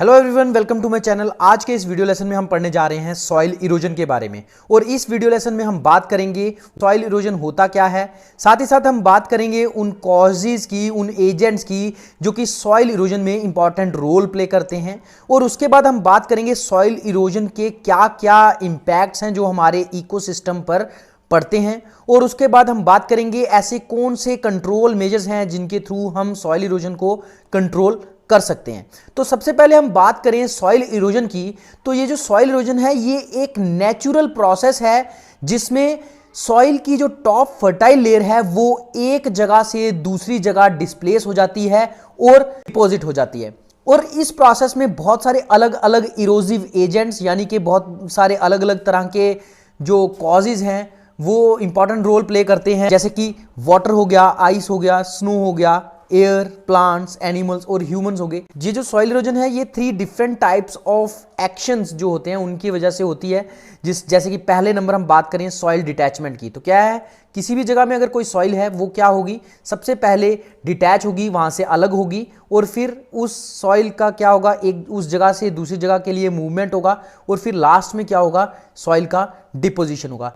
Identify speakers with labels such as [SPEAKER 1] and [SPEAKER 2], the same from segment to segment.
[SPEAKER 1] Hello everyone, welcome to my channel. आज के इस वीडियो लेसन में हम पढ़ने जा रहे हैं सॉइल इरोजन के बारे में। और इस वीडियो लेसन में हम बात करेंगे सॉइल इरोजन होता क्या है, साथ ही साथ हम बात करेंगे उन कॉजेज की, उन एजेंट्स की जो कि सॉइल इरोजन में इंपॉर्टेंट रोल प्ले करते हैं। और उसके बाद हम बात करेंगे सॉइल इरोजन के क्या क्या इंपैक्ट्स हैं जो हमारे इकोसिस्टम पर पढ़ते हैं। और उसके बाद हम बात करेंगे ऐसे कौन से कंट्रोल मेजर्स हैं जिनके थ्रू हम सॉइल इरोजन को कंट्रोल कर सकते हैं। तो सबसे पहले हम बात करें सॉइल इरोजन की, तो ये जो सॉइल इरोजन है ये एक नेचुरल प्रोसेस है जिसमें सॉइल की जो टॉप फर्टाइल लेयर है वो एक जगह से दूसरी जगह डिस्प्लेस हो जाती है और डिपॉजिट हो जाती है। और इस प्रोसेस में बहुत सारे अलग अलग इरोसिव एजेंट्स यानी कि बहुत सारे अलग अलग तरह के जो कॉजेज हैं वो इंपॉर्टेंट रोल प्ले करते हैं, जैसे कि वाटर हो गया, आइस हो गया, स्नो हो गया, एयर, प्लांट्स, एनिमल्स और ह्यूमंस हो गए। ये जो सॉइल इरोजन है ये 3 डिफरेंट टाइप्स ऑफ एक्शंस जो होते हैं उनकी वजह से होती है। जैसे कि पहले नंबर हम बात करें सॉइल डिटैचमेंट की, तो क्या है, किसी भी जगह में अगर कोई सॉइल है वो क्या होगी, सबसे पहले डिटैच होगी, वहां से अलग होगी और फिर उस सॉइल का क्या होगा, एक उस जगह से दूसरी जगह के लिए मूवमेंट होगा और फिर लास्ट में क्या होगा, सॉइल का डिपोजिशन होगा।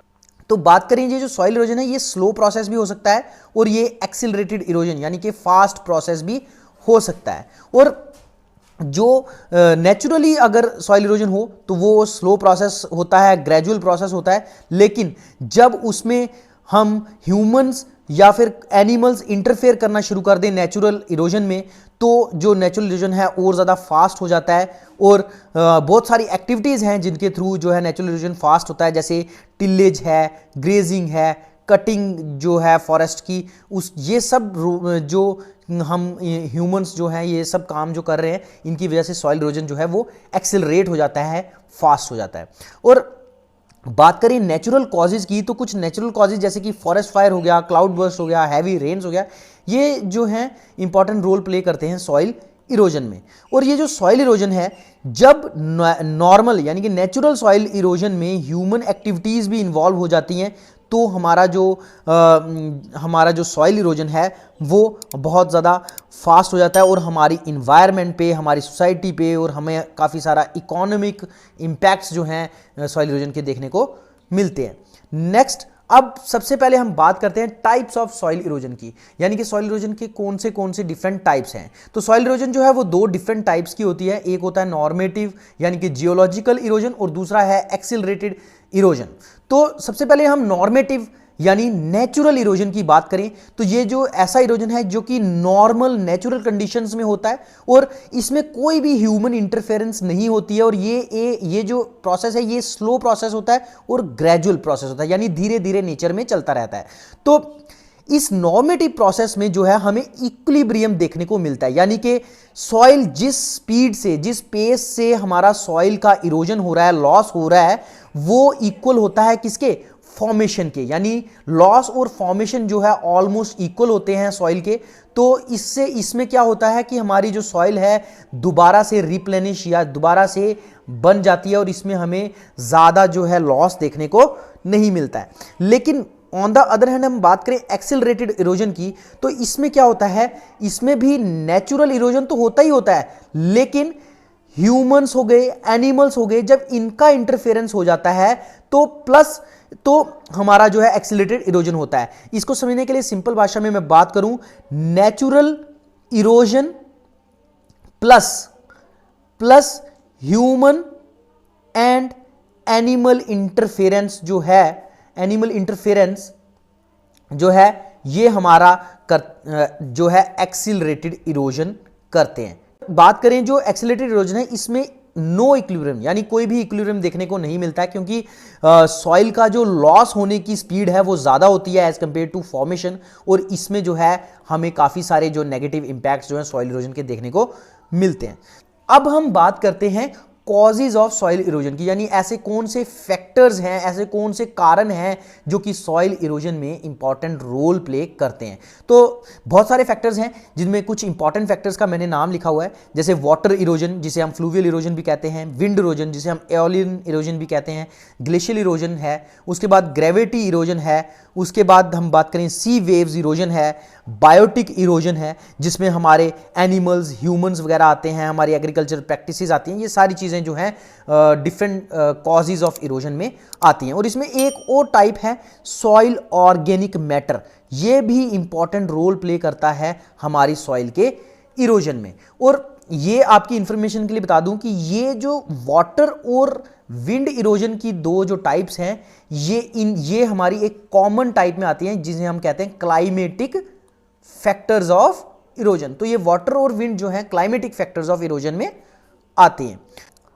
[SPEAKER 1] तो बात करें ये जो सॉइल इरोजन है ये स्लो प्रोसेस भी हो सकता है और ये एक्सिलरेटेड इरोजन यानी कि फास्ट प्रोसेस भी हो सकता है। और जो नेचुरली अगर सॉइल इरोजन हो तो वो स्लो प्रोसेस होता है, ग्रेजुअल प्रोसेस होता है। लेकिन जब उसमें हम ह्यूमंस या फिर एनिमल्स इंटरफेयर करना शुरू कर दें नेचुरल इरोजन में, तो जो नेचुरल इरोजन है और ज़्यादा फास्ट हो जाता है। और बहुत सारी एक्टिविटीज़ हैं जिनके थ्रू जो है नेचुरल इरोजन फास्ट होता है, जैसे टिलेज है, ग्रेजिंग है, कटिंग जो है फॉरेस्ट की, उस ये सब जो हम ह्यूमंस जो हैं ये सब काम जो कर रहे हैं इनकी वजह से सॉइल इरोजन जो है वो एक्सेलरेट हो जाता है, फास्ट हो जाता है। और बात करें नेचुरल कॉजेज की, तो कुछ नेचुरल कॉजेज जैसे कि फॉरेस्ट फायर हो गया, क्लाउडबर्स्ट हो गया, हैवी रेन्स हो गया, ये जो हैं इंपॉर्टेंट रोल प्ले करते हैं सॉइल इरोजन में। और ये जो सॉइल इरोजन है, जब नॉर्मल यानी कि नेचुरल सॉइल इरोजन में ह्यूमन एक्टिविटीज़ भी इन्वॉल्व हो जाती हैं तो हमारा जो सॉइल इरोजन है वो बहुत ज़्यादा फास्ट हो जाता है और हमारी इन्वायरमेंट पे, हमारी सोसाइटी पे और हमें काफ़ी सारा इकोनॉमिक इम्पैक्ट्स जो हैं सॉइल इरोजन के देखने को मिलते हैं। नेक्स्ट, अब सबसे पहले हम बात करते हैं टाइप्स ऑफ सॉइल इरोजन की, यानी कि सॉइल इरोजन के कौन से डिफरेंट टाइप्स हैं। तो सॉइल इरोजन जो है वो 2 डिफरेंट टाइप्स की होती है, एक होता है नॉर्मेटिव यानी कि जियोलॉजिकल इरोजन और दूसरा है एक्सिलरेटेड इरोजन। तो सबसे पहले हम नॉर्मेटिव यानी नेचुरल इरोजन की बात करें तो ये जो ऐसा इरोजन है जो कि नॉर्मल नेचुरल कंडीशंस में होता है और इसमें कोई भी ह्यूमन इंटरफेरेंस नहीं होती है। और ये जो प्रोसेस है ये स्लो प्रोसेस होता है और ग्रेजुअल प्रोसेस होता है, यानी धीरे धीरे नेचर में चलता रहता है। तो इस नॉर्मेटिव प्रोसेस में जो है हमें इक्विलिब्रियम देखने को मिलता है, यानी कि सॉइल जिस स्पीड से, जिस पेस से हमारा सॉइल का इरोजन हो रहा है, लॉस हो रहा है, वो इक्वल होता है किसके, फॉर्मेशन के। यानी लॉस और फॉर्मेशन जो है ऑलमोस्ट इक्वल होते हैं सॉइल के। तो इसमें क्या होता है कि हमारी जो सॉइल है दोबारा से रिप्लेनिश या दोबारा से बन जाती है और इसमें हमें ज़्यादा जो है लॉस देखने को नहीं मिलता है। लेकिन ऑन द अदर हैंड हम बात करें एक्सिलरेटेड इरोजन की, तो इसमें क्या होता है, इसमें भी नेचुरल इरोजन तो होता ही होता है, लेकिन ह्यूमंस हो गए, एनिमल्स हो गए, जब इनका इंटरफेरेंस हो जाता है तो हमारा जो है एक्सिलरेटेड इरोजन होता है। इसको समझने के लिए सिंपल भाषा में मैं बात करूं, natural erosion plus human and animal interference जो है, एनिमल इंटरफेरेंस जो है ये हमारा जो है एक्सिलरेटेड इरोजन करते हैं। बात करें जो एक्सिलरेटेड इरोजन है इसमें नो इक्विलिब्रियम यानी कोई भी इक्विलिब्रियम देखने को नहीं मिलता है, क्योंकि सॉइल का जो लॉस होने की स्पीड है वो ज़्यादा होती है एज कंपेयर टू फॉर्मेशन। और इसमें जो है हमें काफ़ी सारे जो नेगेटिव इंपैक्ट्स जो है सॉइल इरोजन के देखने को मिलते हैं। अब हम बात करते हैं कॉजेज ऑफ सॉइल इरोजन की, यानी ऐसे कौन से फैक्टर्स हैं, ऐसे कौन से कारण हैं जो कि सॉइल इरोजन में इंपॉर्टेंट रोल प्ले करते हैं। तो बहुत सारे फैक्टर्स हैं जिनमें कुछ इंपॉर्टेंट फैक्टर्स का मैंने नाम लिखा हुआ है, जैसे वाटर इरोजन जिसे हम फ्लूवियल इरोजन भी कहते हैं, विंड इरोजन जिसे हम एओलियन इरोजन भी कहते हैं, ग्लेशियल इरोजन है, उसके बाद ग्रेविटी इरोजन है, उसके बाद हम बात करें सी वेव्स इरोजन है, बायोटिक इरोजन है जिसमें हमारे एनिमल्स, ह्यूमंस वगैरह आते हैं, हमारी एग्रीकल्चर प्रैक्टिसेस आती हैं, ये सारी चीज़ें जो हैं डिफरेंट कॉजेज ऑफ इरोजन में आती हैं। और इसमें एक और टाइप है सॉइल ऑर्गेनिक मैटर, ये भी इंपॉर्टेंट रोल प्ले करता है हमारी सॉइल के इरोजन में। और ये आपकी इंफॉर्मेशन के लिए बता दूं कि ये जो वाटर और विंड इरोजन की दो जो टाइप्स हैं, ये हमारी एक कॉमन टाइप में आती हैं जिसे हम कहते हैं क्लाइमेटिक फैक्टर्स ऑफ इरोजन। तो ये वाटर और विंड जो है क्लाइमेटिक फैक्टर्स ऑफ इरोजन में आते हैं।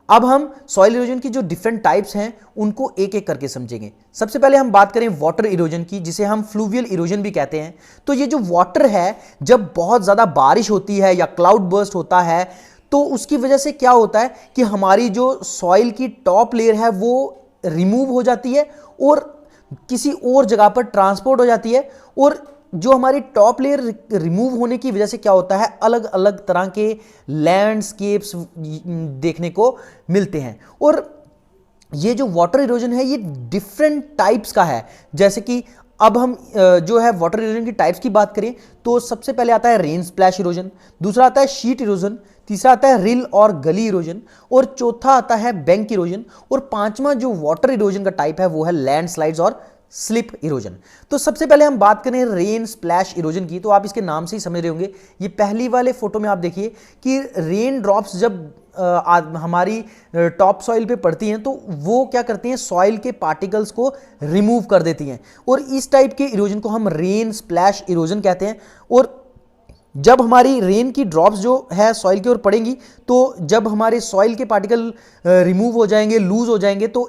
[SPEAKER 1] अब हम सॉइल इरोजन की जो डिफरेंट टाइप्स हैं उनको एक एक करके समझेंगे। सबसे पहले हम बात करें वाटर इरोजन की, जिसे हम फ्लूवियल इरोजन भी कहते हैं। तो ये जो वाटर है, जब बहुत ज़्यादा बारिश होती है या क्लाउड बर्स्ट होता है तो उसकी वजह से क्या होता है कि हमारी जो सॉइल की टॉप लेयर है वो रिमूव हो जाती है और किसी और जगह पर ट्रांसपोर्ट हो जाती है। और जो हमारी टॉप लेयर रिमूव होने की वजह से क्या होता है, अलग अलग तरह के लैंडस्केप्स देखने को मिलते हैं। और ये जो वाटर इरोजन है ये डिफरेंट टाइप्स का है। जैसे कि अब हम जो है वाटर इरोजन की टाइप्स की बात करें तो सबसे पहले आता है रेन स्प्लैश इरोजन, दूसरा आता है शीट इरोजन, तीसरा आता है रिल और गली इरोजन, और चौथा आता है बैंक इरोजन, और पांचवा जो वाटर इरोजन का टाइप है वो है लैंडस्लाइड्स और स्लिप इरोजन। तो सबसे पहले हम बात करें रेन स्प्लैश इरोजन की, तो आप इसके नाम से ही समझ रहे होंगे। ये पहली वाले फोटो में आप देखिए कि रेन ड्रॉप्स जब हमारी टॉप सॉइल पे पड़ती हैं तो वो क्या करती हैं, सॉइल के पार्टिकल्स को रिमूव कर देती हैं, और इस टाइप के इरोजन को हम रेन स्प्लैश इरोजन कहते हैं। और जब हमारी रेन की ड्रॉप्स जो है सॉइल की ओर पड़ेंगी तो जब हमारे सॉइल के पार्टिकल रिमूव हो जाएंगे, लूज हो जाएंगे, तो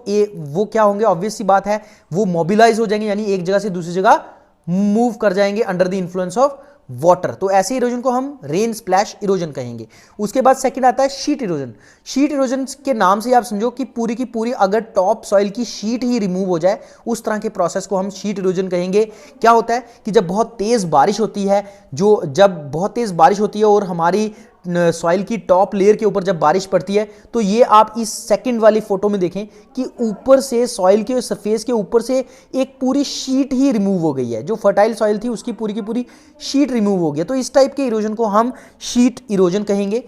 [SPEAKER 1] वो क्या होंगे, ऑब्वियस सी बात है, वो मोबिलाइज हो जाएंगे, यानी एक जगह से दूसरी जगह मूव कर जाएंगे under the influence of water. तो ऐसे इरोजन को हम रेन स्प्लैश इरोजन कहेंगे। उसके बाद सेकंड आता है शीट इरोजन। शीट इरोजन के नाम से आप समझो कि पूरी की पूरी अगर टॉप सॉइल की शीट ही रिमूव हो जाए, उस तरह के प्रोसेस को हम शीट इरोजन कहेंगे। क्या होता है कि जब बहुत तेज बारिश होती है, जब बहुत तेज बारिश होती है और हमारी सॉइल की टॉप लेयर के ऊपर जब बारिश पड़ती है, तो ये आप इस सेकंड वाली फोटो में देखें कि ऊपर से सॉइल के सरफेस के ऊपर से एक पूरी शीट ही रिमूव हो गई है। जो फर्टाइल सॉइल थी उसकी पूरी की पूरी शीट रिमूव हो गई। तो इस टाइप के इरोजन को हम शीट इरोजन कहेंगे।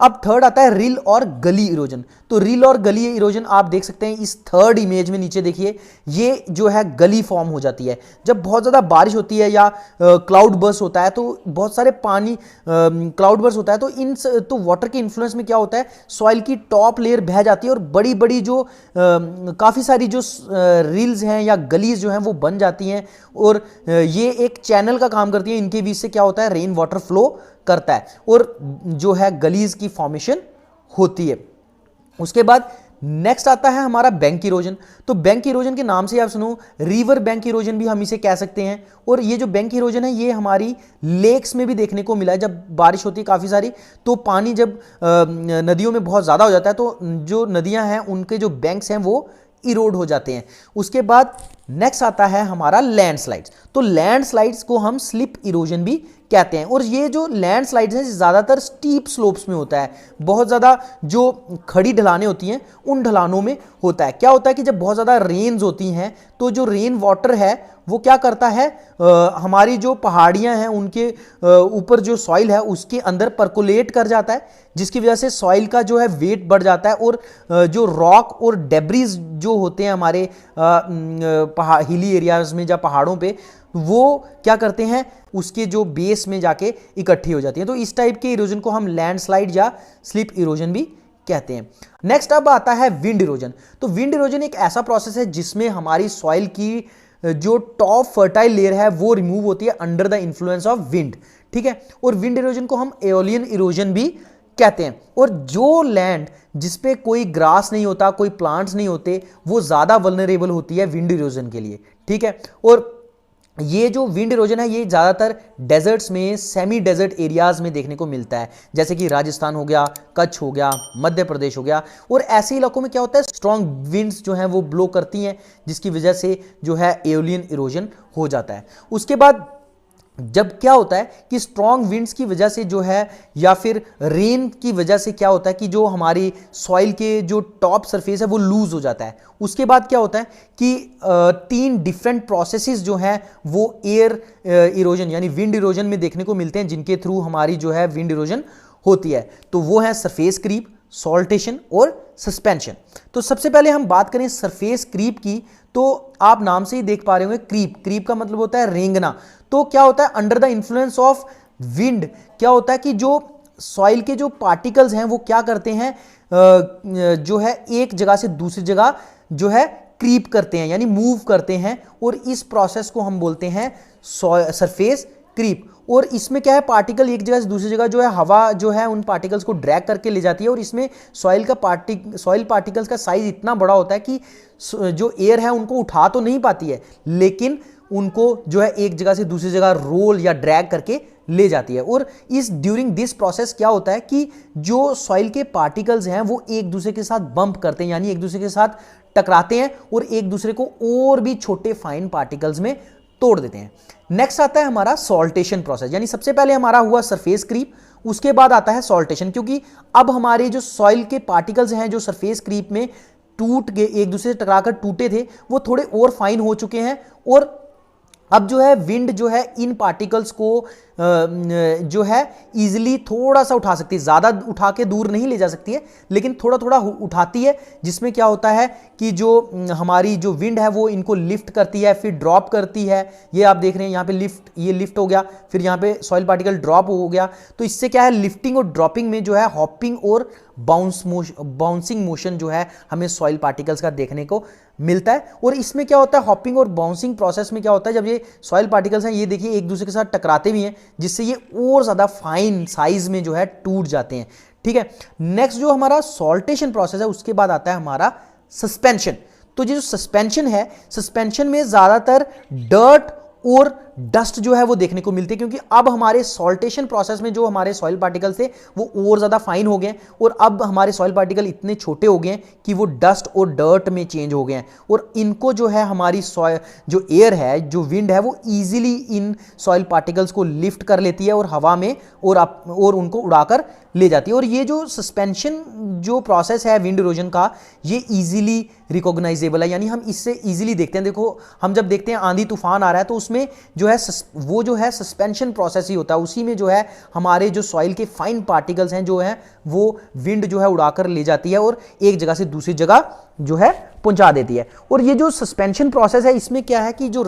[SPEAKER 1] अब थर्ड आता है रिल और गली इरोजन। तो रिल और गली इरोजन आप देख सकते हैं इस थर्ड इमेज में, नीचे देखिए, ये जो है गली फॉर्म हो जाती है जब बहुत ज़्यादा बारिश होती है या क्लाउड बर्स्ट होता है, तो बहुत सारे पानी क्लाउड बर्स्ट होता है, तो वाटर के इन्फ्लुएंस में क्या होता है, सॉइल की टॉप लेयर बह जाती है और बड़ी बड़ी जो काफ़ी सारी जो रिल्स हैं या गलीज जो हैं वो बन जाती हैं, और ये एक चैनल का काम करती है। इनके बीच से क्या होता है, रेन वाटर फ्लो करता है और जो है गलीज की फॉर्मेशन होती है। उसके बाद नेक्स्ट आता है हमारा बैंक इरोजन। तो बैंक इरोजन के नाम से आप सुनो, रिवर बैंक इरोजन भी हम इसे कह सकते हैं। और ये जो बैंक इरोजन है ये हमारी लेक्स में भी देखने को मिला है। जब बारिश होती है काफ़ी सारी, तो पानी जब नदियों में बहुत ज़्यादा हो जाता है तो जो नदियां हैं उनके जो बैंक्स हैं वो इरोड हो जाते हैं। उसके बाद नेक्स्ट आता है हमारा लैंडस्लाइड्स। तो लैंडस्लाइड्स को हम स्लिप इरोजन भी कहते हैं। और ये जो लैंडस्लाइड्स हैं ज़्यादातर स्टीप स्लोप्स में होता है, बहुत ज़्यादा जो खड़ी ढलानें होती हैं उन ढलानों में होता है। क्या होता है कि जब बहुत ज़्यादा रेन्स होती हैं तो जो रेन वाटर है वो क्या करता है, हमारी जो पहाड़ियाँ हैं उनके ऊपर जो सॉइल है उसके अंदर परकोलेट कर जाता है, जिसकी वजह से सॉइल का जो है वेट बढ़ जाता है। और जो रॉक और डेब्रीज जो होते हैं हमारे हिली एरियाज में या पहाड़ों पे, वो क्या करते हैं, उसके जो बेस में जाके इकट्ठी हो जाती है। तो इस टाइप के इरोजन को हम लैंडस्लाइड या स्लिप इरोजन भी कहते हैं। नेक्स्ट अब आता है विंड इरोजन। तो विंड इरोजन एक ऐसा प्रोसेस है जिसमें हमारी सॉइल की जो टॉप फर्टाइल लेयर है वो रिमूव होती है under the influence of wind, ठीक है। और विंड इरोजन को हम एओलियन इरोजन भी कहते हैं। और जो लैंड जिसपे कोई ग्रास नहीं होता, कोई प्लांट्स नहीं होते, वो ज़्यादा वल्नरेबल होती है विंड इरोजन के लिए, ठीक है। और ये जो विंड इरोजन है ये ज़्यादातर डेजर्ट्स में, सेमी डेजर्ट एरियाज़ में देखने को मिलता है, जैसे कि राजस्थान हो गया, कच्छ हो गया, मध्य प्रदेश हो गया। और ऐसे इलाकों में क्या होता है, स्ट्रॉन्ग विंड्स जो हैं वो ब्लो करती हैं, जिसकी वजह से जो है एओलियन इरोजन हो जाता है। उसके बाद जब क्या होता है कि स्ट्रॉन्ग विंड्स की वजह से जो है या फिर रेन की वजह से क्या होता है कि जो हमारी सॉइल के जो टॉप सरफेस है वो लूज हो जाता है। उसके बाद क्या होता है कि 3 डिफरेंट प्रोसेसेस जो हैं वो एयर इरोजन यानी विंड इरोजन में देखने को मिलते हैं, जिनके थ्रू हमारी जो है विंड इरोजन होती है। तो वो है सरफेस क्रीप, सॉल्टेशन और सस्पेंशन। तो सबसे पहले हम बात करें सरफेस क्रीप की, तो आप नाम से ही देख पा रहे होंगे क्रीप, क्रीप का मतलब होता है रेंगना। तो क्या होता है under the influence of wind क्या होता है कि जो सॉइल के जो पार्टिकल्स हैं वो क्या करते हैं जो है एक जगह से दूसरी जगह जो है क्रीप करते हैं यानी मूव करते हैं, और इस प्रोसेस को हम बोलते हैं सरफेस क्रीप। और इसमें क्या है पार्टिकल एक जगह से दूसरी जगह जो है हवा जो है उन पार्टिकल्स को ड्रैग करके ले जाती है, और इसमें सॉइल पार्टिकल्स का साइज इतना बड़ा होता है कि जो एयर है उनको उठा तो नहीं पाती है, लेकिन उनको जो है एक जगह से दूसरी जगह रोल या ड्रैग करके ले जाती है। और इस ड्यूरिंग दिस प्रोसेस क्या होता है कि जो सॉइल के पार्टिकल्स हैं वो एक दूसरे के साथ बंप करते हैं यानी एक दूसरे के साथ टकराते हैं और एक दूसरे को और भी छोटे फाइन पार्टिकल्स में तोड़ देते हैं। नेक्स्ट आता है हमारा सॉल्टेशन प्रोसेस, यानी सबसे पहले हमारा हुआ सरफेस क्रीप, उसके बाद आता है सॉल्टेशन, क्योंकि अब हमारे जो सॉइल के पार्टिकल्स हैं जो सरफेस क्रीप में टूट के एक दूसरे से टकराकर टूटे थे वो थोड़े और फाइन हो चुके हैं, और अब जो है विंड जो है इन पार्टिकल्स को जो है इजीली थोड़ा सा उठा सकती है, ज़्यादा उठा के दूर नहीं ले जा सकती है लेकिन थोड़ा थोड़ा उठाती है, जिसमें क्या होता है कि जो हमारी जो विंड है वो इनको लिफ्ट करती है फिर ड्रॉप करती है। ये आप देख रहे हैं यहाँ पे ये लिफ्ट हो गया, फिर यहाँ पे सॉइल पार्टिकल ड्रॉप हो गया। तो इससे क्या है लिफ्टिंग और ड्रॉपिंग में जो है हॉपिंग और बाउंसिंग मोशन जो है हमें सॉइल पार्टिकल्स का देखने को मिलता है। और इसमें क्या होता है हॉपिंग और बाउंसिंग प्रोसेस में क्या होता है जब ये सॉइल पार्टिकल्स हैं ये देखिए एक दूसरे के साथ टकराते भी हैं, जिससे ये और ज़्यादा फाइन साइज में जो है टूट जाते हैं। ठीक है, नेक्स्ट जो हमारा सॉल्टेशन प्रोसेस है उसके बाद आता है हमारा सस्पेंशन। तो ये जो सस्पेंशन है, सस्पेंशन में ज़्यादातर डर्ट और डस्ट जो है वो देखने को मिलते हैं, क्योंकि अब हमारे सॉल्टेशन प्रोसेस में जो हमारे सॉइल पार्टिकल्स थे वो और ज़्यादा फाइन हो गए हैं, और अब हमारे सॉइल पार्टिकल इतने छोटे हो गए हैं कि वो डस्ट और डर्ट में चेंज हो गए हैं, और इनको जो है हमारी जो एयर है जो विंड है वो ईजिली इन सॉइल पार्टिकल्स को लिफ्ट कर लेती है और हवा में और उनको उड़ाकर ले जाती है। और ये जो सस्पेंशन जो प्रोसेस है विंड इरोजन का ये ईजिली रिकॉग्नाइजेबल है, यानी हम इससे ईजिली देखते हैं। देखो हम जब देखते हैं आंधी तूफान आ रहा है तो उसमें जो है वो जो है सस्पेंशन प्रोसेस ही होता है, उसी में जो है हमारे जो सॉइल के फाइन पार्टिकल्स हैं जो हैं वो विंड जो है उड़ाकर ले जाती है और एक जगह से दूसरी जगह जो है पहुंचा देती है। और ये जो सस्पेंशन प्रोसेस है इसमें क्या है कि जो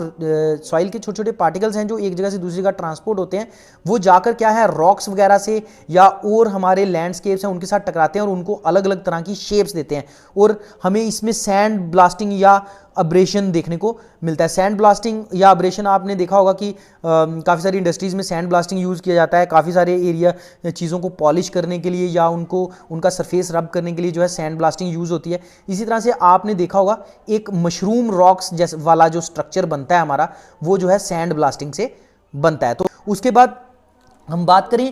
[SPEAKER 1] सॉइल के छोटे छोटे पार्टिकल्स हैं जो एक जगह से दूसरी जगह ट्रांसपोर्ट होते हैं वो जाकर क्या है रॉक्स वगैरह से या और हमारे लैंडस्केप्स हैं उनके साथ टकराते हैं और उनको अलग अलग तरह की शेप्स देते हैं, और हमें इसमें सैंड ब्लास्टिंग या अब्रेशन देखने को मिलता है। सैंड ब्लास्टिंग या अब्रेशन आपने देखा होगा कि काफ़ी सारी इंडस्ट्रीज़ में सैंड ब्लास्टिंग यूज़ किया जाता है, काफ़ी सारे एरिया चीज़ों को पॉलिश करने के लिए या उनका सरफेस रब करने के लिए जो है सैंड ब्लास्टिंग यूज़ होती है। इसी तरह से आपने देखा होगा एक मशरूम रॉक्स जैसे वाला जो स्ट्रक्चर बनता है हमारा वो जो है सैंड ब्लास्टिंग से बनता है। तो उसके बाद हम बात करें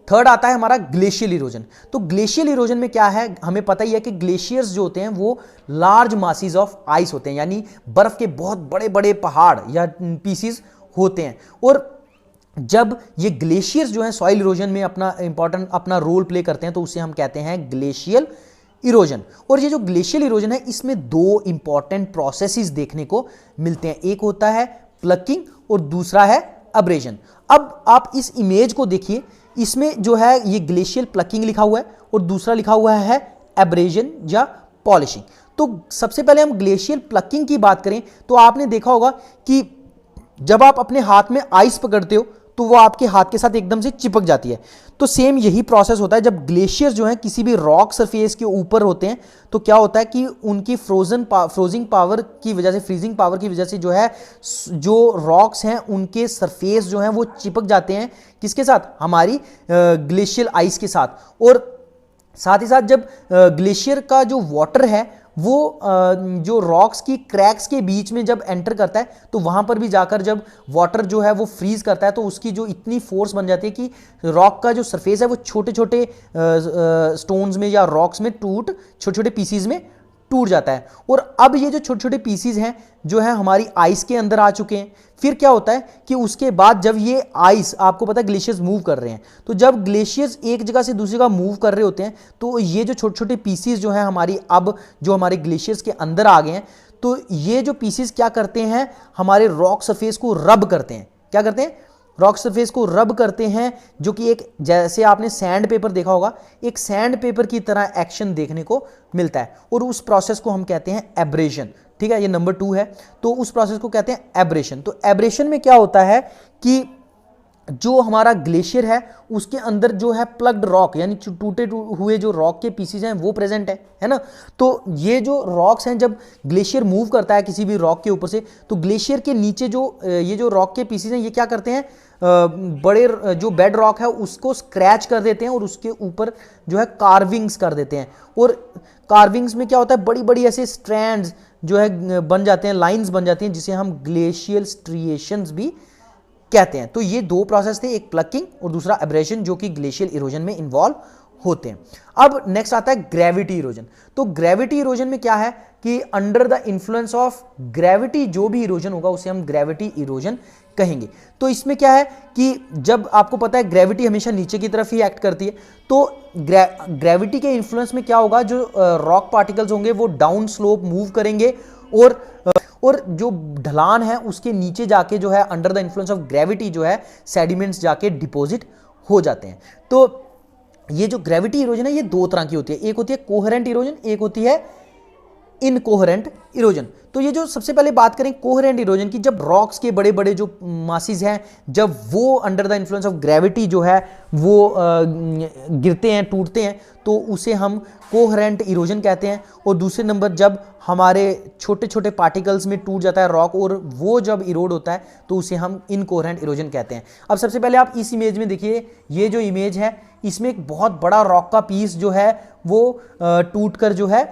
[SPEAKER 1] थर्ड आता है हमारा ग्लेशियल इरोजन। तो ग्लेशियल इरोजन में क्या है हमें पता ही है कि ग्लेशियर्स जो होते हैं वो लार्ज मासीज ऑफ आइस होते हैं, यानी बर्फ के बहुत बड़े बड़े पहाड़ या पीसीज होते हैं। और जब ये ग्लेशियर्स जो हैं सॉइल इरोजन में अपना रोल प्ले करते हैं तो उसे हम कहते हैं ग्लेशियल इरोजन। और ये जो ग्लेशियल इरोजन है इसमें 2 इंपॉर्टेंट प्रोसेसेस देखने को मिलते हैं, एक होता है प्लकिंग और दूसरा है अब्रेजन। अब आप इस इमेज को देखिए, इसमें जो है ये ग्लेशियल प्लकिंग लिखा हुआ है और दूसरा लिखा हुआ है एब्रेजन या पॉलिशिंग। तो सबसे पहले हम ग्लेशियल प्लकिंग की बात करें तो आपने देखा होगा कि जब आप अपने हाथ में आइस पकड़ते हो तो वो आपके हाथ के साथ एकदम से चिपक जाती है। तो सेम यही प्रोसेस होता है जब ग्लेशियर जो हैं किसी भी रॉक सरफेस के ऊपर होते हैं तो क्या होता है कि उनकी फ्रीजिंग पावर की वजह से जो है जो रॉक्स हैं उनके सरफेस जो हैं वो चिपक जाते हैं किसके साथ, हमारी ग्लेशियल आइस के साथ। और साथ ही साथ जब ग्लेशियर का जो वाटर है वो जो रॉक्स की क्रैक्स के बीच में जब एंटर करता है तो वहां पर भी जाकर जब वाटर जो है वो फ्रीज करता है तो उसकी जो इतनी फोर्स बन जाती है कि रॉक का जो सरफेस है वो छोटे छोटे स्टोन्स में या रॉक्स में छोटे छोटे पीसीज में टूट जाता है। और अब ये जो छोटे छोटे पीसीज हैं जो है हमारी आइस के अंदर आ चुके हैं। फिर क्या होता है कि उसके बाद जब ये आइस, आपको पता है ग्लेशियर्स मूव कर रहे हैं, तो जब ग्लेशियर्स एक जगह से दूसरी जगह मूव कर रहे होते हैं तो ये जो छोटे छोटे पीसीज जो है हमारी, अब जो हमारे ग्लेशियर्स के अंदर आ गए हैं, तो ये जो पीसीज क्या करते हैं, हमारे रॉक सरफेस को रब करते हैं। क्या करते हैं? रॉक सरफेस को रब करते हैं, जो कि एक, जैसे आपने सैंड पेपर देखा होगा, एक सैंड पेपर की तरह एक्शन देखने को मिलता है। और उस प्रोसेस को हम कहते हैं एब्रेशन। ठीक है, ये नंबर 2 है। तो उस प्रोसेस को कहते हैं एब्रेशन। तो एब्रेशन में क्या होता है कि जो हमारा ग्लेशियर है उसके अंदर जो है प्लग्ड रॉक, यानी टूटे हुए जो रॉक के पीसीज हैं वो प्रेजेंट है ना। तो ये जो रॉक्स हैं, जब ग्लेशियर मूव करता है किसी भी रॉक के ऊपर से, तो ग्लेशियर के नीचे जो ये जो रॉक के पीसीज हैं ये क्या करते हैं, बड़े जो बेड रॉक है उसको स्क्रैच कर देते हैं और उसके ऊपर जो है कार्विंग्स कर देते हैं। और कार्विंग्स में क्या होता है, बड़ी बड़ी ऐसे स्ट्रैंड्स जो है बन जाते हैं, लाइंस बन जाती हैं, जिसे हम ग्लेशियल स्ट्रिएशंस भी कहते हैं। तो ये 2 प्रोसेस थे, एक प्लकिंग और दूसरा एब्रेशन, जो कि ग्लेशियल इरोजन में इन्वॉल्व होते हैं। अब नेक्स्ट आता है ग्रेविटी इरोजन। तो ग्रेविटी इरोजन में क्या है कि under the influence of gravity जो भी इरोजन होगा उसे हम ग्रेविटी इरोजन कहेंगे। तो इसमें क्या है कि जब आपको पता है ग्रेविटी हमेशा नीचे की तरफ ही एक्ट करती है, तो ग्रेविटी के इन्फ्लुएंस में क्या होगा, जो रॉक पार्टिकल्स होंगे वो डाउन स्लोप मूव करेंगे और जो ढलान है उसके नीचे जाके जो है under the influence of gravity जो है सेडिमेंट्स जाके डिपॉजिट हो जाते हैं। तो ये जो ग्रेविटी इरोजन है ये 2 तरह की होती है, एक होती है कोहेरेंट इरोजन, एक होती है इनकोहेरेंट इरोजन। तो ये जो सबसे पहले बात करें कोहेरेंट इरोजन की, जब रॉक्स के बड़े बड़े जो मासिस हैं जब वो under the influence of gravity जो है वो गिरते हैं, टूटते हैं, तो उसे हम कोहेरेंट इरोजन कहते हैं। और दूसरे नंबर, जब हमारे छोटे छोटे पार्टिकल्स में टूट जाता है रॉक और वो जब इरोड होता है तो उसे हम इनकोहेरेंट इरोजन कहते हैं। अब सबसे पहले आप इस इमेज में देखिए, ये जो इमेज है इसमें एक बहुत बड़ा रॉक का पीस जो है वो टूट कर जो है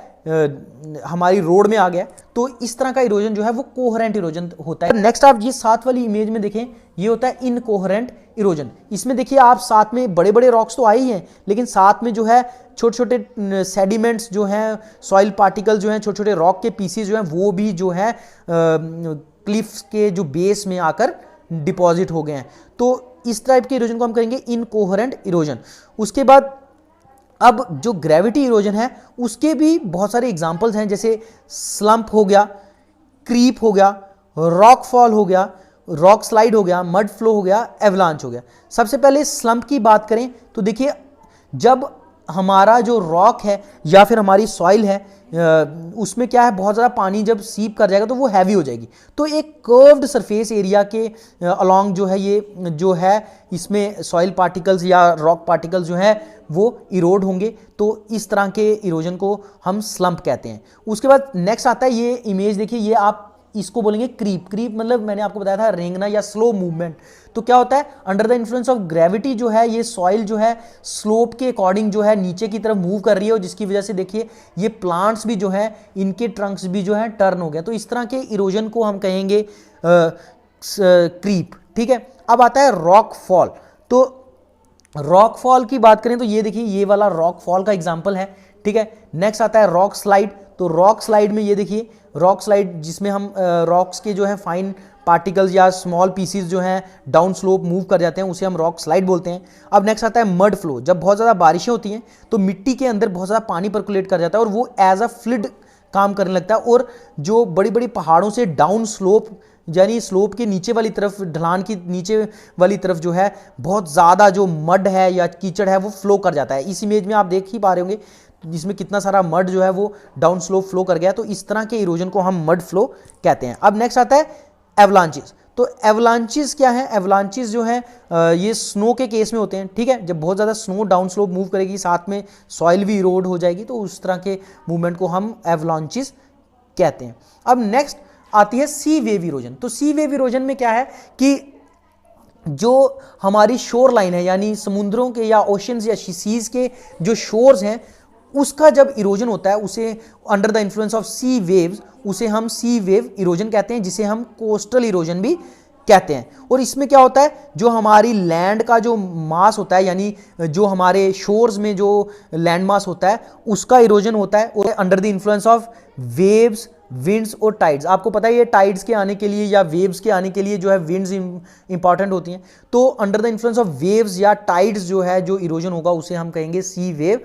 [SPEAKER 1] हमारी रोड में आ गया। तो इस तरह का इरोजन जो है वो कोहेरेंट इरोजन होता है। नेक्स्ट आप ये साथ वाली इमेज में देखें, ये होता है इनकोहेरेंट इरोजन। इसमें देखिए आप साथ में बड़े बड़े रॉक्स तो आए ही हैं, लेकिन साथ में जो है छोटे छोटे सेडिमेंट्स जो हैं, सॉइल पार्टिकल जो हैं, छोटे छोटे रॉक के पीसेस जो हैं वो भी जो है क्लिफ्स के जो बेस में आकर डिपॉजिट हो गए हैं। तो इस टाइप के इरोजन को हम करेंगे इनकोहेरेंट इरोजन। उसके बाद अब जो ग्रेविटी इरोजन है उसके भी बहुत सारे एग्जांपल्स हैं, जैसे स्लंप हो गया, क्रीप हो गया, रॉक फॉल हो गया, रॉक स्लाइड हो गया, मड फ्लो हो गया, एवलांच हो गया। सबसे पहले स्लंप की बात करें तो देखिए, जब हमारा जो रॉक है या फिर हमारी सॉइल है उसमें क्या है, बहुत ज़्यादा पानी जब सीप कर जाएगा तो वो हैवी हो जाएगी। तो एक कर्व्ड सरफेस एरिया के अलोंग जो है ये जो है इसमें सॉइल पार्टिकल्स या रॉक पार्टिकल्स जो है वो इरोड होंगे। तो इस तरह के इरोजन को हम स्लंप कहते हैं। उसके बाद नेक्स्ट आता है, ये इमेज देखिए, ये आप इसको बोलेंगे क्रीप। क्रीप मतलब मैंने आपको बताया था रेंगना या स्लो मूवमेंट। तो क्या होता है, under the influence of gravity जो है ये सॉइल जो है स्लोप के अकॉर्डिंग जो है नीचे की तरफ मूव कर रही है, और जिसकी वजह से देखिए ये प्लांट्स भी जो है इनके ट्रंक्स भी जो है टर्न हो गया। तो इस तरह के इरोजन को हम कहेंगे क्रीप। ठीक है, अब आता है रॉक फॉल। तो रॉक फॉल की बात करें तो ये देखिए, ये वाला रॉक फॉल का एग्जाम्पल है। ठीक है, नेक्स्ट आता है रॉक स्लाइड। तो रॉक स्लाइड में ये देखिए, रॉक स्लाइड जिसमें हम रॉक्स के जो है फाइन पार्टिकल्स या स्मॉल पीसीज जो हैं डाउन स्लोप मूव कर जाते हैं, उसे हम रॉक स्लाइड बोलते हैं। अब नेक्स्ट आता है मड फ्लो। जब बहुत ज़्यादा बारिशें होती हैं तो मिट्टी के अंदर बहुत ज़्यादा पानी परकुलेट कर जाता है और वो एज अ फ्लड काम करने लगता है, और जो बड़ी बड़ी पहाड़ों से डाउन स्लोप यानी स्लोप के नीचे वाली तरफ, ढलान की नीचे वाली तरफ जो है बहुत ज़्यादा जो मड है या कीचड़ है वो फ्लो कर जाता है। इस इमेज में आप देख ही पा रहे होंगे जिसमें कितना सारा मड जो है वो डाउन स्लोप फ्लो कर गया। तो इस तरह के इरोजन को हम मड फ्लो कहते हैं। अब नेक्स्ट आता है एवलांचेस। तो एवलांचेस क्या है, एवलांचेस जो है ये स्नो के केस में होते हैं। ठीक है, जब बहुत ज़्यादा स्नो डाउन स्लोप मूव करेगी, साथ में सॉइल भी इरोड हो जाएगी, तो उस तरह के मूवमेंट को हम एवलांचेस कहते हैं। अब नेक्स्ट आती है सी वेव इरोजन। तो सी वेव इरोजन में क्या है कि जो हमारी शोर लाइन है, यानी समुद्रों के या ओशंस या सीज के जो शोर्स हैं, उसका जब इरोजन होता है उसे under the influence of sea waves, उसे हम सी वेव इरोजन कहते हैं, जिसे हम कोस्टल इरोजन भी कहते हैं। और इसमें क्या होता है, जो हमारी लैंड का जो मास होता है, यानी जो हमारे शोर्स में जो लैंड मास होता है उसका इरोजन होता है, और under the influence of waves, winds और टाइड्स। आपको पता है ये टाइड्स के आने के लिए या वेव्स के आने के लिए जो है विंड्स इंपॉर्टेंट होती हैं। तो under the influence of waves या टाइड्स जो है जो इरोजन होगा उसे हम कहेंगे सी वेव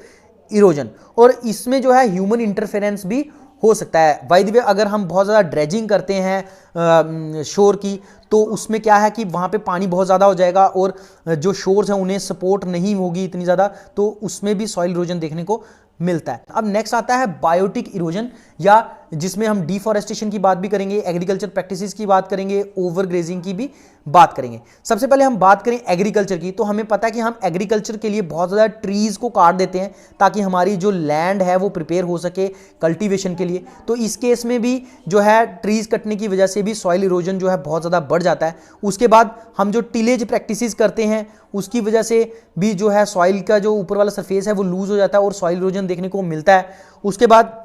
[SPEAKER 1] इरोजन। और इसमें जो है ह्यूमन इंटरफेरेंस भी हो सकता है। बाय द वे, अगर हम बहुत ज़्यादा ड्रेजिंग करते हैं शोर की, तो उसमें क्या है कि वहाँ पे पानी बहुत ज़्यादा हो जाएगा और जो शोर्स हैं उन्हें सपोर्ट नहीं होगी इतनी ज़्यादा, तो उसमें भी सॉइल इरोजन देखने को मिलता है। अब नेक्स्ट आता है बायोटिक इरोजन, या जिसमें हम डिफॉरेस्टेशन की बात भी करेंगे, एग्रीकल्चर प्रैक्टिसेस की बात करेंगे, ओवर ग्रेजिंग की भी बात करेंगे। सबसे पहले हम बात करें एग्रीकल्चर की, तो हमें पता है कि हम एग्रीकल्चर के लिए बहुत ज़्यादा ट्रीज़ को काट देते हैं ताकि हमारी जो लैंड है वो प्रिपेयर हो सके कल्टीवेशन के लिए। तो इस केस में भी जो है ट्रीज़ कटने की वजह से भी सॉइल इरोजन जो है बहुत ज़्यादा बढ़ जाता है। उसके बाद हम जो टिलेज प्रैक्टिसेस करते हैं उसकी वजह से भी जो है सॉइल का जो ऊपर वाला सरफेस है वो लूज हो जाता है और सॉइल इरोजन देखने को मिलता है। उसके बाद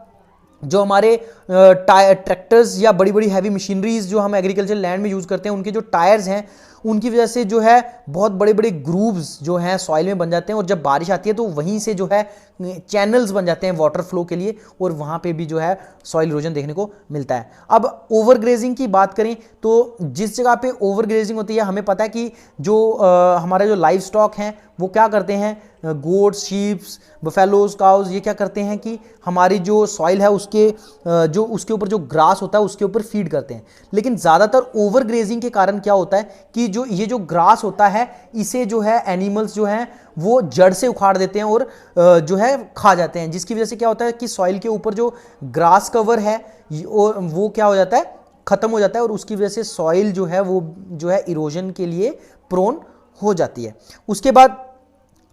[SPEAKER 1] जो हमारे ट्रैक्टर्स या बड़ी बड़ी हैवी मशीनरीज जो हम एग्रीकल्चर लैंड में यूज़ करते हैं, उनके जो टायर्स हैं उनकी वजह से जो है बहुत बड़े बड़े ग्रूव्स जो हैं सॉइल में बन जाते हैं, और जब बारिश आती है तो वहीं से जो है चैनल्स बन जाते हैं वाटर फ्लो के लिए, और वहाँ पे भी जो है सॉइल इरोजन देखने को मिलता है। अब ओवर ग्रेजिंग की बात करें तो जिस जगह पे ओवर ग्रेजिंग होती है, हमें पता है कि जो हमारे जो लाइव स्टॉक हैं वो क्या करते हैं, गोट्स, शीप्स, बफेलोज, काउज, ये क्या करते हैं कि हमारी जो सॉइल है उसके ऊपर जो ग्रास होता है उसके ऊपर फीड करते हैं। लेकिन ज़्यादातर ओवर ग्रेजिंग के कारण क्या होता है कि जो ग्रास होता है इसे जो है एनिमल्स जो हैं वो जड़ से उखाड़ देते हैं और जो है खा जाते हैं, जिसकी वजह से क्या होता है कि सॉइल के ऊपर जो ग्रास कवर है वो क्या हो जाता है, खत्म हो जाता है, और उसकी वजह से सॉइल जो है वो जो है इरोजन के लिए प्रोन हो जाती है। उसके बाद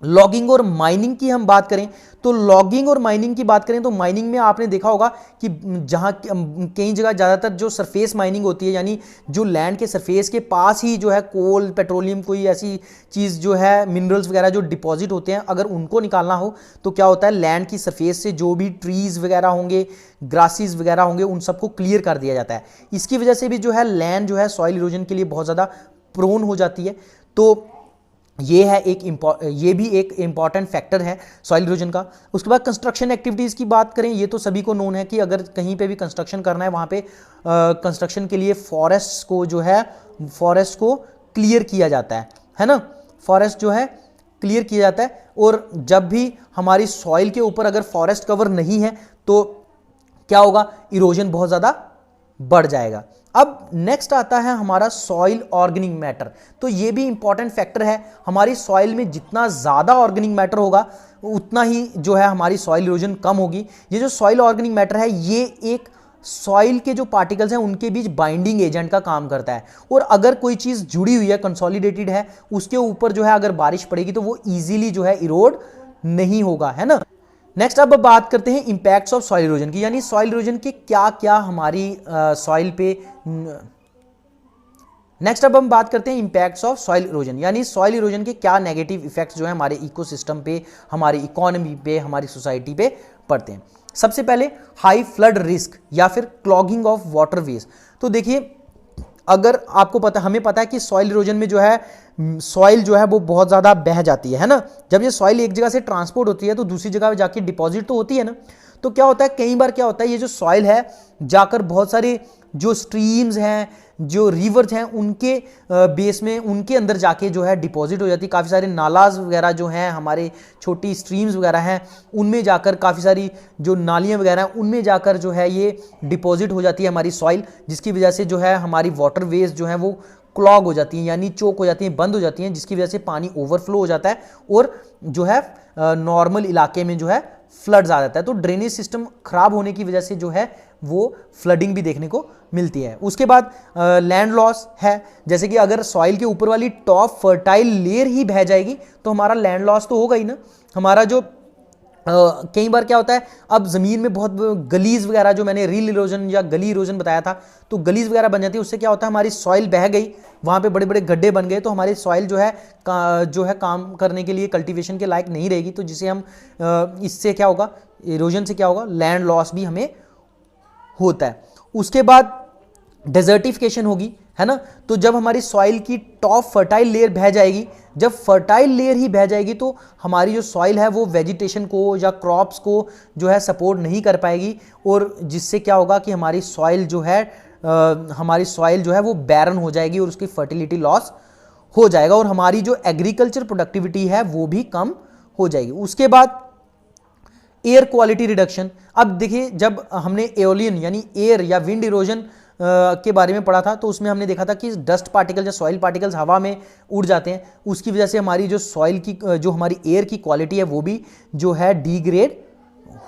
[SPEAKER 1] लॉगिंग और माइनिंग की हम बात करें तो लॉगिंग और माइनिंग की बात करें तो माइनिंग में आपने देखा होगा कि जहां कई जगह ज़्यादातर जो सरफेस माइनिंग होती है, यानी जो लैंड के सरफेस के पास ही जो है कोल, पेट्रोलियम, कोई ऐसी चीज़ जो है मिनरल्स वगैरह जो डिपॉजिट होते हैं, अगर उनको निकालना हो तो क्या होता है, लैंड की सरफेस से जो भी ट्रीज़ वगैरह होंगे, ग्रासेस वगैरह होंगे, उन सबको क्लियर कर दिया जाता है। इसकी वजह से भी जो है लैंड जो है सॉइल इरोजन के लिए बहुत ज़्यादा प्रोन हो जाती है। तो ये भी एक इम्पॉर्टेंट फैक्टर है सॉइल इरोजन का। उसके बाद कंस्ट्रक्शन एक्टिविटीज़ की बात करें, ये तो सभी को नोन है कि अगर कहीं पे भी कंस्ट्रक्शन करना है वहाँ पे कंस्ट्रक्शन के लिए फॉरेस्ट को क्लियर किया जाता है ना, फॉरेस्ट जो है क्लियर किया जाता है। और जब भी हमारी सॉइल के ऊपर अगर फॉरेस्ट कवर नहीं है तो क्या होगा, इरोजन बहुत ज़्यादा बढ़ जाएगा। अब नेक्स्ट आता है हमारा सॉइल ऑर्गेनिक मैटर। तो ये भी इंपॉर्टेंट फैक्टर है। हमारी सॉइल में जितना ज़्यादा ऑर्गेनिक मैटर होगा उतना ही जो है हमारी सॉइल इरोजन कम होगी। ये जो सॉइल ऑर्गेनिक मैटर है ये एक सॉइल के जो पार्टिकल्स हैं उनके बीच बाइंडिंग एजेंट का काम करता है, और अगर कोई चीज़ जुड़ी हुई है, कंसोलिडेटेड है, उसके ऊपर जो है अगर बारिश पड़ेगी तो वो ईजिली जो है इरोड नहीं होगा, है ना। नेक्स्ट अब बात करते हैं इंपैक्ट्स ऑफ सॉइल इरोजन की, यानी सॉइल इरोजन के क्या क्या हमारी सॉइल पे। नेक्स्ट अब हम बात करते हैं इंपैक्ट्स ऑफ सॉइल इरोजन, यानी सॉइल इरोजन के क्या नेगेटिव इफेक्ट्स जो है हमारे इकोसिस्टम पे, हमारी इकोनॉमी पे, हमारी सोसाइटी पे पड़ते हैं। सबसे पहले हाई फ्लड रिस्क या फिर क्लॉगिंग ऑफ वाटरवेज। तो देखिए, अगर आपको पता, हमें पता है कि सॉइल इरोजन में जो है सॉइल जो है वो बहुत ज़्यादा बह जाती है ना। जब ये सॉइल एक जगह से ट्रांसपोर्ट होती है तो दूसरी जगह जाके डिपॉजिट तो होती है ना। तो क्या होता है, कई बार क्या होता है, ये जो सॉइल है जाकर बहुत सारे जो स्ट्रीम्स हैं, जो रिवर्स हैं, उनके बेस में, उनके अंदर जाके जो है डिपॉजिट हो जाती है। काफ़ी सारे नालाज वगैरह जो हैं, हमारे छोटी स्ट्रीम्स वगैरह हैं, उनमें जाकर काफ़ी सारी जो नालियाँ वगैरह हैं उनमें जाकर जो है ये डिपॉजिट हो जाती है हमारी सॉइल, जिसकी वजह से जो है हमारी वाटरवेज जो है वो क्लॉग हो जाती हैं, यानी चोक हो जाती हैं, बंद हो जाती हैं, जिसकी वजह से पानी ओवरफ्लो हो जाता है और जो है नॉर्मल इलाके में जो है फ्लड्स आ जाता है। तो ड्रेनेज सिस्टम खराब होने की वजह से जो है वो फ्लडिंग भी देखने को मिलती है। उसके बाद लैंड लॉस है, जैसे कि अगर सॉइल के ऊपर वाली टॉप फर्टाइल लेयर ही बह जाएगी तो हमारा लैंड लॉस तो होगा ही ना। हमारा जो कई बार क्या होता है, अब ज़मीन में बहुत गलीज वगैरह, जो मैंने रील इरोजन या गली इरोजन बताया था, तो गलीज वगैरह बन जाती है। उससे क्या होता है, हमारी सॉइल बह गई, वहाँ पे बड़े बड़े गड्ढे बन गए, तो हमारी सॉइल जो है काम करने के लिए कल्टीवेशन के लायक नहीं रहेगी। तो जिसे हम इससे क्या होगा, इरोजन से क्या होगा, लैंड लॉस भी हमें होता है। उसके बाद डेजर्टिफिकेशन होगी, है ना। तो जब हमारी सॉइल की टॉप फर्टाइल लेयर बह जाएगी, जब फर्टाइल लेयर ही बह जाएगी तो हमारी जो सॉइल है वो वेजिटेशन को या क्रॉप्स को जो है सपोर्ट नहीं कर पाएगी, और जिससे क्या होगा कि हमारी सॉइल जो है वो बैरन हो जाएगी और उसकी फर्टिलिटी लॉस हो जाएगा, और हमारी जो एग्रीकल्चर प्रोडक्टिविटी है वो भी कम हो जाएगी। उसके बाद एयर क्वालिटी रिडक्शन। अब देखिए, जब हमने एओलियन यानी एयर या विंड इरोजन के बारे में पढ़ा था तो उसमें हमने देखा था कि डस्ट पार्टिकल या सॉइल पार्टिकल्स हवा में उड़ जाते हैं, उसकी वजह से हमारी जो सॉइल की जो हमारी एयर की क्वालिटी है वो भी जो है डिग्रेड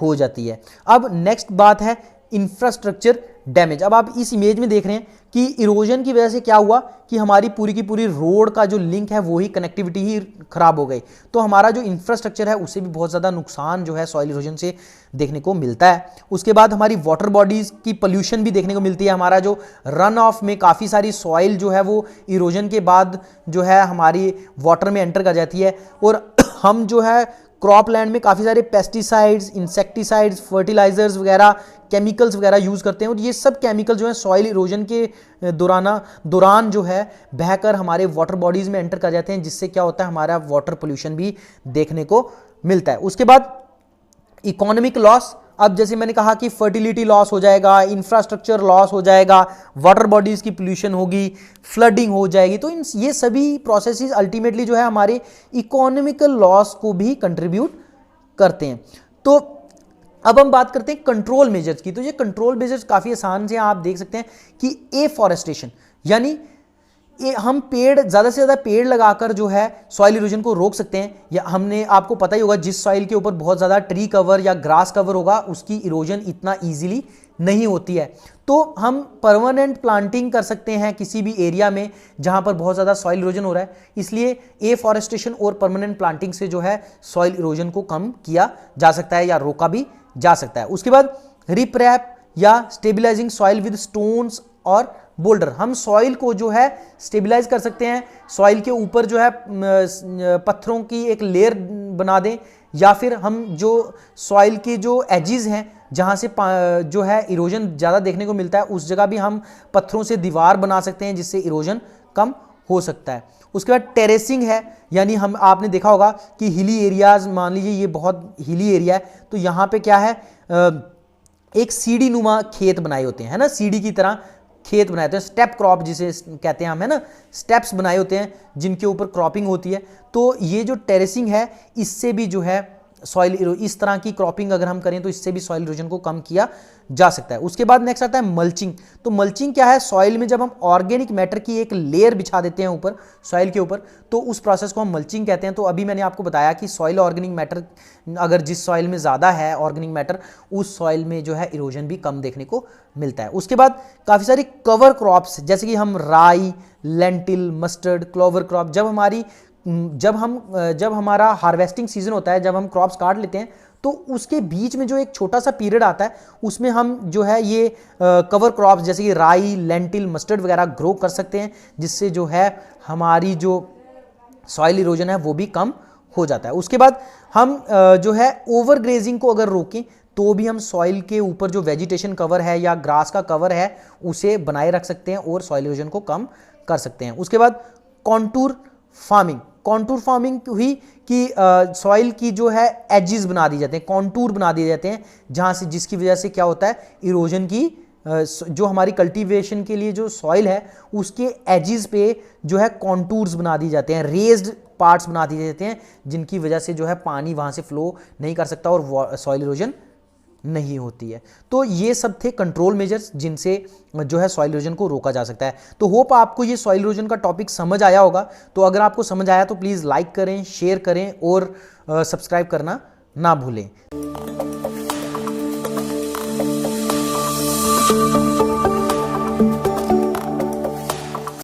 [SPEAKER 1] हो जाती है। अब नेक्स्ट बात है इंफ्रास्ट्रक्चर डैमेज। अब आप इस इमेज में देख रहे हैं कि इरोजन की वजह से क्या हुआ कि हमारी पूरी की पूरी रोड का जो लिंक है वो ही कनेक्टिविटी ही खराब हो गई, तो हमारा जो इंफ्रास्ट्रक्चर है उसे भी बहुत ज़्यादा नुकसान जो है सॉइल इरोजन से देखने को मिलता है। उसके बाद हमारी वाटर बॉडीज़ की पोल्यूशन भी देखने को मिलती है। हमारा जो रन ऑफ में काफ़ी सारी सॉइल जो है वो इरोजन के बाद जो है हमारी वाटर में एंटर कर जाती है, और हम जो है क्रॉप लैंड में काफ़ी सारे पेस्टिसाइड्स, इंसेक्टिसाइड्स, फर्टिलाइजर्स वगैरह, केमिकल्स वगैरह यूज़ करते हैं, और ये सब केमिकल जो है सॉइल इरोजन के दौरान जो है बहकर हमारे वाटर बॉडीज़ में एंटर कर जाते हैं, जिससे क्या होता है हमारा वाटर पोल्यूशन भी देखने को मिलता है। उसके बाद इकोनॉमिक लॉस। अब जैसे मैंने कहा कि फर्टिलिटी लॉस हो जाएगा, इंफ्रास्ट्रक्चर लॉस हो जाएगा, वाटर बॉडीज़ की पोल्यूशन होगी, फ्लडिंग हो जाएगी, तो ये सभी प्रोसेसेस अल्टीमेटली जो है हमारे इकोनॉमिकल लॉस को भी कंट्रीब्यूट करते हैं। तो अब हम बात करते हैं कंट्रोल मेजर्स की। तो ये कंट्रोल मेजर्स काफ़ी आसान से आप देख सकते हैं कि एफॉरेस्टेशन, यानी हम ज़्यादा से ज़्यादा पेड़ लगाकर जो है सॉइल इरोजन को रोक सकते हैं। या हमने आपको पता ही होगा, जिस सॉइल के ऊपर बहुत ज़्यादा ट्री कवर या ग्रास कवर होगा उसकी इरोजन इतना ईजिली नहीं होती है। तो हम परमानेंट प्लांटिंग कर सकते हैं किसी भी एरिया में जहां पर बहुत ज़्यादा सॉइल इरोजन हो रहा है, इसलिए एफॉरेस्टेशन और परमानेंट प्लांटिंग से जो है सॉइल इरोजन को कम किया जा सकता है या रोका भी जा सकता है। उसके बाद रिप्रैप या स्टेबलाइजिंग सॉइल विद स्टोन्स और बोल्डर। हम सॉइल को जो है स्टेबलाइज कर सकते हैं, सॉइल के ऊपर जो है पत्थरों की एक लेयर बना दें, या फिर हम जो सॉइल के जो एजिज हैं जहाँ से जो है इरोजन ज़्यादा देखने को मिलता है उस जगह भी हम पत्थरों से दीवार बना सकते हैं, जिससे इरोजन कम हो सकता है। उसके बाद टेरेसिंग है, यानी आपने देखा होगा कि हिली एरियाज, मान लीजिए ये बहुत हिली एरिया है तो यहाँ पे क्या है, एक सीढ़ी नुमा खेत बनाए होते हैं, है ना, सीढ़ी की तरह खेत बनाए होते हैं, स्टेप क्रॉप जिसे कहते हैं हम, है ना, स्टेप्स बनाए होते हैं जिनके ऊपर क्रॉपिंग होती है। तो ये जो टेरेसिंग है इससे भी जो है सॉइल इस तरह की क्रॉपिंग अगर हम करें तो इससे भी सॉइल इरोजन को कम किया जा सकता है। उसके बाद नेक्स्ट आता है मल्चिंग। तो मल्चिंग क्या है, सॉइल में जब हम ऑर्गेनिक मैटर की एक लेयर बिछा देते हैं ऊपर सॉइल के ऊपर, तो उस प्रोसेस को हम मल्चिंग कहते हैं। तो अभी मैंने आपको बताया कि सॉइल ऑर्गेनिक मैटर, अगर जिस सॉइल में ज़्यादा है ऑर्गेनिक मैटर उस सॉइल में जो है इरोजन भी कम देखने को मिलता है। उसके बाद काफ़ी सारी कवर क्रॉप्स, जैसे कि हम राई, लेंटिल, मस्टर्ड, क्लोवर क्रॉप, जब हमारा हार्वेस्टिंग सीजन होता है, जब हम क्रॉप्स काट लेते हैं तो उसके बीच में जो एक छोटा सा पीरियड आता है उसमें हम जो है ये कवर क्रॉप्स जैसे कि राई, लेंटिल, मस्टर्ड वगैरह ग्रो कर सकते हैं, जिससे जो है हमारी जो सॉइल इरोजन है वो भी कम हो जाता है। उसके बाद हम जो है ओवर ग्रेजिंग को अगर रोकें तो भी हम सॉइल के ऊपर जो वेजिटेशन कवर है या ग्रास का कवर है उसे बनाए रख सकते हैं और सॉइल इरोजन को कम कर सकते हैं। उसके बाद कॉन्टूर फार्मिंग हुई कि सॉइल की जो है एजेस बना दी जाते हैं, कॉन्टूर बना दिए जाते हैं, जहां से जिसकी वजह से क्या होता है इरोजन की जो हमारी कल्टीवेशन के लिए जो सॉइल है उसके एजेस पे जो है कॉन्टूर्स बना दिए जाते हैं, रेज्ड पार्ट्स बना दिए जाते हैं, जिनकी वजह से जो है पानी वहां से फ्लो नहीं कर सकता और सॉइल इरोजन नहीं होती है। तो ये सब थे कंट्रोल मेजर्स जिनसे जो है सॉइल इरोजन को रोका जा सकता है। तो होप आपको ये सॉइल इरोजन का टॉपिक समझ आया होगा। तो अगर आपको समझ आया तो प्लीज़ लाइक करें, शेयर करें और सब्सक्राइब करना ना भूलें।